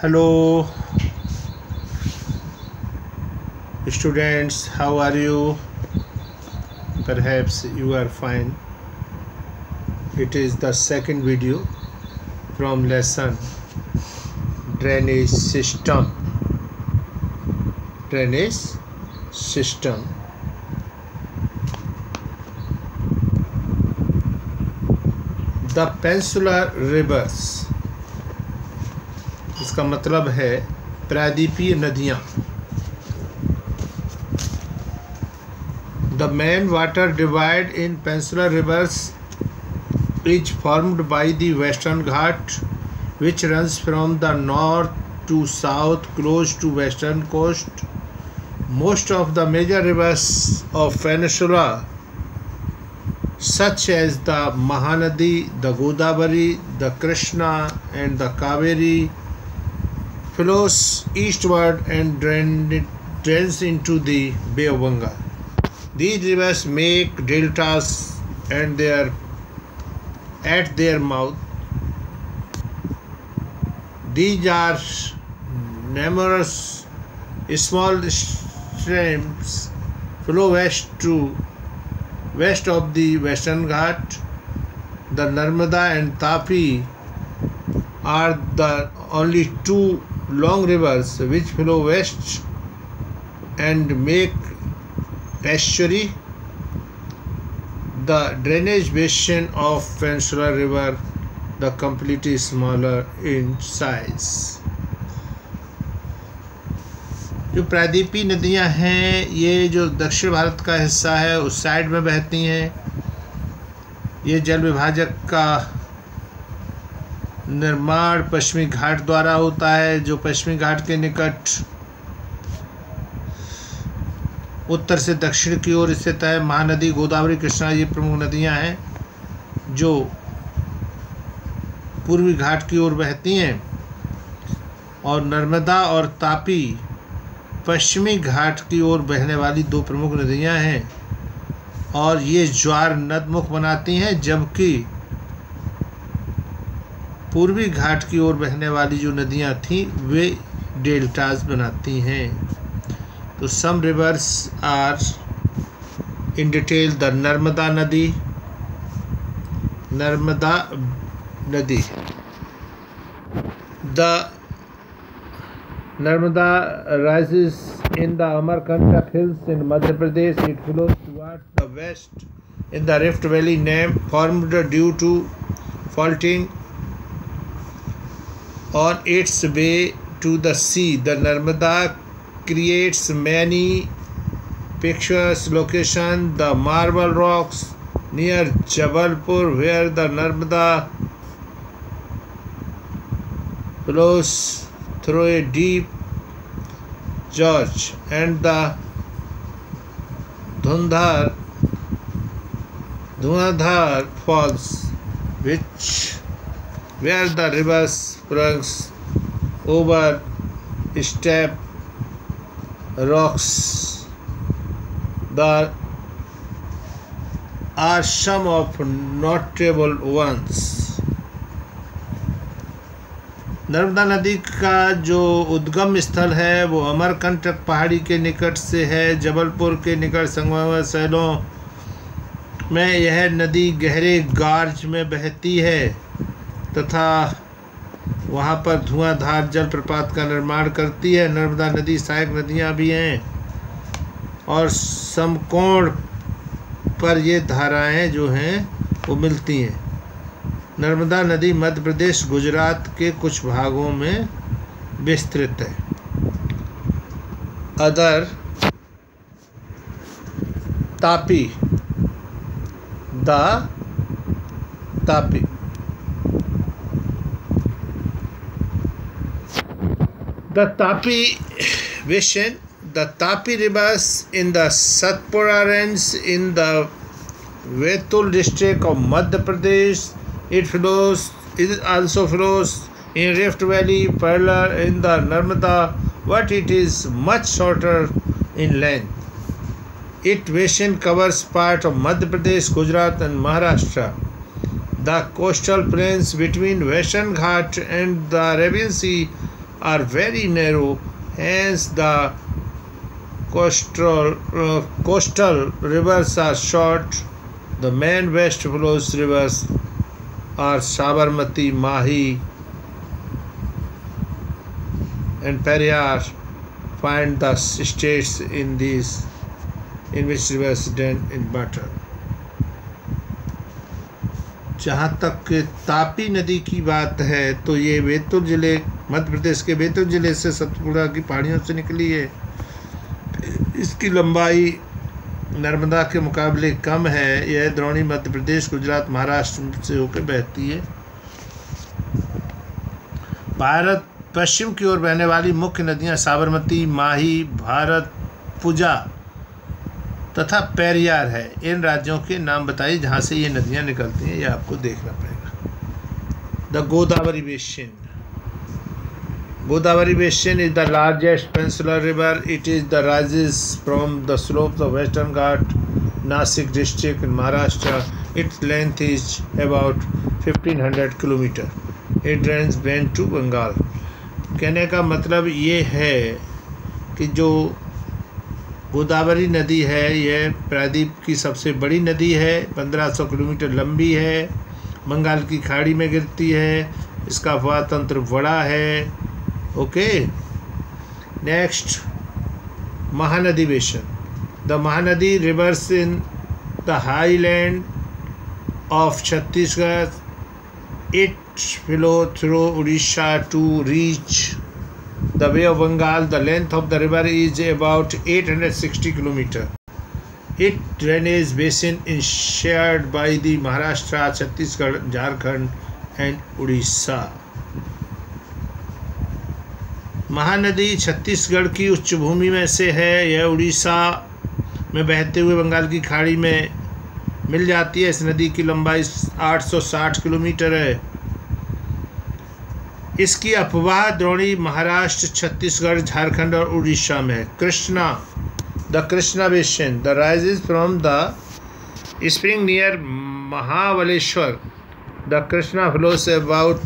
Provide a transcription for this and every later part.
Hello, students, how are you? Perhaps you are fine. It is the second video from lesson drainage system. Drainage system. The peninsular rivers. इसका मतलब है प्रायद्वीपीय नदियाँ. The main water divide in peninsular rivers is formed by the Western Ghat, which runs from the north to south close to western coast. Most of the major rivers of peninsula, such as the Mahanadi, the Godavari, the Krishna and the Kaveri, flows eastward and drains into the Bay of Bengal. These rivers make deltas and at their mouth. These are numerous small streams flow west of the Western Ghat. The Narmada and Tapi are the only two long rivers which flow west and make estuary. The drainage basin of Peninsular River the completely smaller in size. जो प्रायद्वीपीय नदियां हैं ये जो दक्षिण भारत का हिस्सा है उस साइड में बहती हैं. ये जल विभाजक का निर्माण पश्चिमी घाट द्वारा होता है जो पश्चिमी घाट के निकट उत्तर से दक्षिण की ओर स्थित है. महानदी, गोदावरी, कृष्णा ये प्रमुख नदियां हैं जो पूर्वी घाट की ओर बहती हैं और नर्मदा और तापी पश्चिमी घाट की ओर बहने वाली दो प्रमुख नदियां हैं और ये ज्वार नदमुख बनाती हैं, जबकि पूर्वी घाट की ओर बहने वाली जो नदियां थीं वे डेल्टास बनाती हैं. तो some rivers are in detail the Narmada नदी. The Narmada rises in the Amarkantak hills in Madhya Pradesh. It flows towards the west in the Rift Valley, name formed due to faulting on its way to the sea. The Narmada creates many picturesque locations. The Marble Rocks near Jabalpur, where the Narmada flows through a deep gorge, and the Dhunadhar Falls, where the river springs over steep rocks. There are some of notable ones. Narmada नदी का जो उद्गम स्थल है वो अमरकंटक पहाड़ी के निकट से है. जबलपुर के निकट संगमरमर शैलों में यह नदी गहरे गार्ज में बहती है तथा वहाँ पर धुआंधार जलप्रपात का निर्माण करती है. नर्मदा नदी सहायक नदियाँ भी हैं और समकोण पर ये धाराएं जो हैं वो मिलती हैं. नर्मदा नदी मध्य प्रदेश, गुजरात के कुछ भागों में विस्तृत है. Other Tapi. The Tapi basin. The Tapi rivers in the Satpura range in the Betul district of Madhya Pradesh. It also flows in Rift Valley, parallel in the Narmada, but it is much shorter in length. Its basin covers part of Madhya Pradesh, Gujarat and Maharashtra. The coastal plains between Western Ghat and the Arabian Sea are very narrow, hence the coastal rivers are short. The main west flows rivers are Sabarmati, Mahi, and Periyar. Find the states in which rivers stand in water. जहाँ तक तापी नदी की बात है तो ये बैतूल जिले, मध्य प्रदेश के बैतूल जिले से सतपुड़ा की पहाड़ियों से निकली है। इसकी लंबाई नर्मदा के मुकाबले कम है। यह द्रोणी मध्य प्रदेश, गुजरात, महाराष्ट्र से होकर बहती है। भारत पश्चिम की ओर बहने वाली मुख्य नदियां साबरमती, माही, भारतपुजा तथा पेरियार है। इन राज्यों के नाम बताइए जहां से ये नदियां निकलती हैं, ये आपको देखना पड़ेगा। The Godavari basin. Godavari Basin is the largest peninsular river. It is the rises from the slopes of Western Ghat, Nasik district in Maharashtra. Its length is about 1500 km. It drains Bend to Bengal. कहने का मतलब ये है कि जो गोदावरी नदी है यह प्रायद्वीप की सबसे बड़ी नदी है, 1500 किलोमीटर लंबी है, बंगाल की खाड़ी में गिरती है, इसका हवा तंत्र बड़ा है। Okay, next Mahanadi basin. The Mahanadi rivers in the highland of Chhattisgarh. It flow through Orissa to reach the Bay of Bengal. The length of the river is about 860 km. Its drainage basin is shared by the Maharashtra, Chhattisgarh, Jharkhand and Odisha. Mahanadi Chhattisgarh की उच्च भूमि में से है। यह उड़ीसा में बहते हुए बंगाल की खाड़ी में मिल जाती है। इस नदी की लंबाई 860 किलोमीटर है। इसकी अपवाह द्रोणी महाराष्ट्र, छत्तीसगढ़, झारखंड और उड़ीसा में है। Krishna, the Krishna basin. The rises from the spring near Mahabaleshwar. The Krishna flows about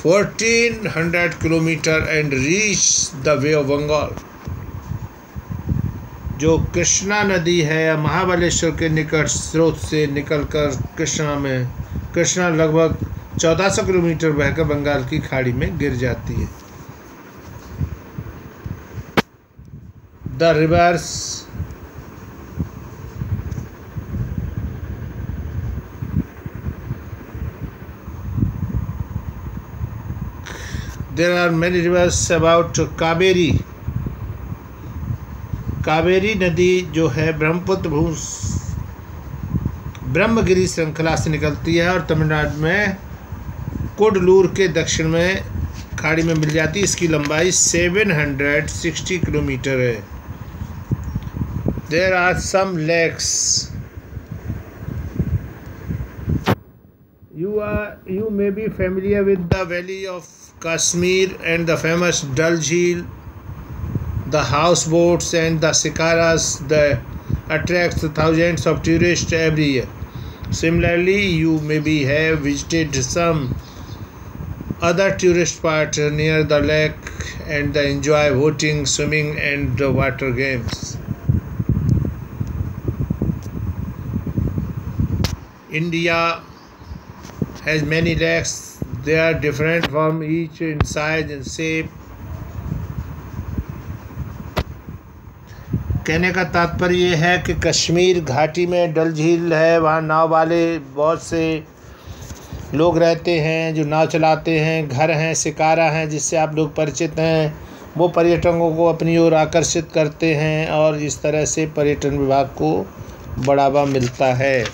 1400 kilometre and reach the Bay of Bengal. जो कृष्णा नदी है महाबलेश्वर के निकट स्रोत से निकलकर कृष्णा लगभग 1400 किलोमीटर बहकर बंगाल की खाड़ी में गिर जाती है. The rivers there are many rivers about Kaveri. Kaveri नदी जो है ब्रह्मगिरी श्रृंखला से निकलती है और तमिलनाडु में कोडलूर के दक्षिण में खाड़ी में मिल जाती है. इसकी लंबाई 760 किलोमीटर है. There are some lakes. You may be familiar with the Valley of Kashmir and the famous Dal Jheel, the houseboats and the shikaras that attracts thousands of tourists every year. Similarly, you maybe have visited some other tourist spots near the lake and enjoy boating, swimming and water games. India has many lakes. They are different from each in size and shape. कहने का तात्पर्य ये है कि कश्मीर घाटी में डल झील है, वहाँ नाव वाले बहुत से लोग रहते हैं जो नाव चलाते हैं, घर हैं, शिकारा हैं जिससे आप लोग परिचित हैं। वो पर्यटकों को अपनी ओर आकर्षित करते हैं और इस तरह से पर्यटन विभाग को बढ़ावा मिलता है।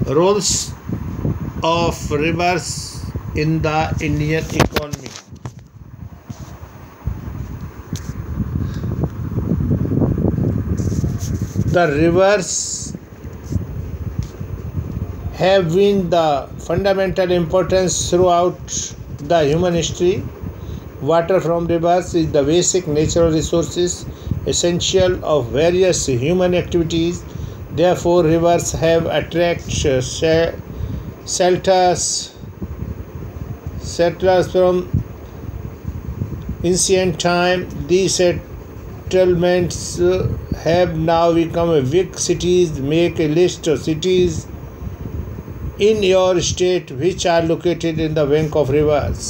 Roles of rivers in the Indian economy. The rivers have been the fundamental importance throughout the human history. Water from rivers is the basic natural resources essential of various human activities. Therefore, rivers have attracted settlers from ancient time. These settlements have now become big cities. Make a list of cities in your state which are located in the bank of rivers.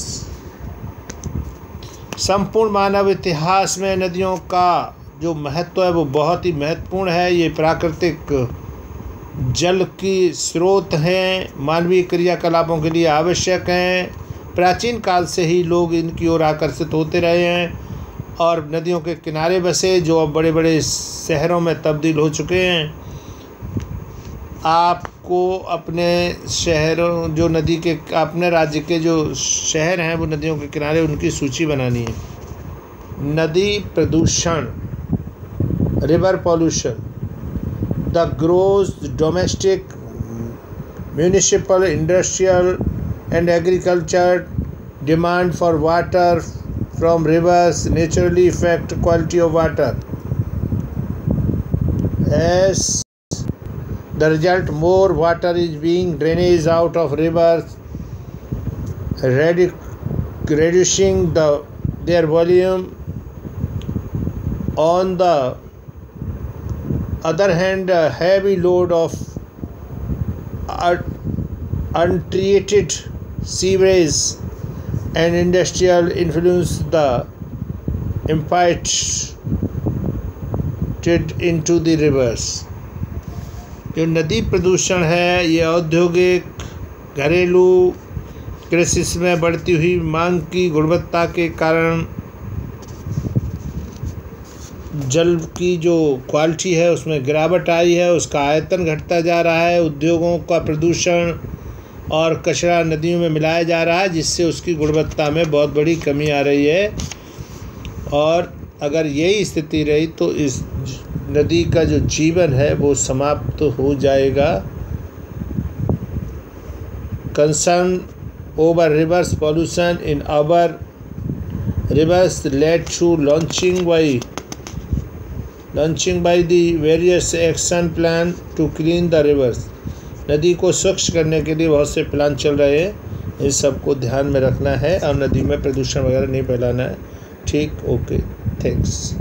संपूर्ण मानव इतिहास में नदियों का जो महत्व है वो बहुत ही महत्वपूर्ण है। ये प्राकृतिक जल की स्रोत हैं, मानवीय क्रियाकलापों के लिए आवश्यक हैं। प्राचीन काल से ही लोग इनकी ओर आकर्षित होते रहे हैं और नदियों के किनारे बसे जो अब बड़े बड़े शहरों में तब्दील हो चुके हैं। आपको अपने शहरों जो नदी के अपने राज्य के जो शहर हैं वो नदियों के किनारे उनकी सूची बनानी है। नदी प्रदूषण, river pollution, the grows domestic, municipal, industrial and agriculture demand for water from rivers naturally affect quality of water. As the result, more water is being drained out of rivers, reducing their volume. On the other hand, a heavy load of untreated sewage and industrial influence the impacted into the rivers. जो नदी प्रदूषण है ये औद्योगिक, घरेलू, कृषि में बढ़ती हुई मांग की गुणवत्ता के कारण जल की जो क्वालिटी है उसमें गिरावट आई है, उसका आयतन घटता जा रहा है। उद्योगों का प्रदूषण और कचरा नदियों में मिलाया जा रहा है जिससे उसकी गुणवत्ता में बहुत बड़ी कमी आ रही है और अगर यही स्थिति रही तो इस नदी का जो जीवन है वो समाप्त हो जाएगा। Concern over rivers pollution in our rivers led to launching by the various action plan to clean the rivers. नदी को स्वच्छ करने के लिए बहुत से प्लान चल रहे हैं, इन सबको ध्यान में रखना है और नदी में प्रदूषण वगैरह नहीं फैलाना है। ठीक, ओके, थैंक्स।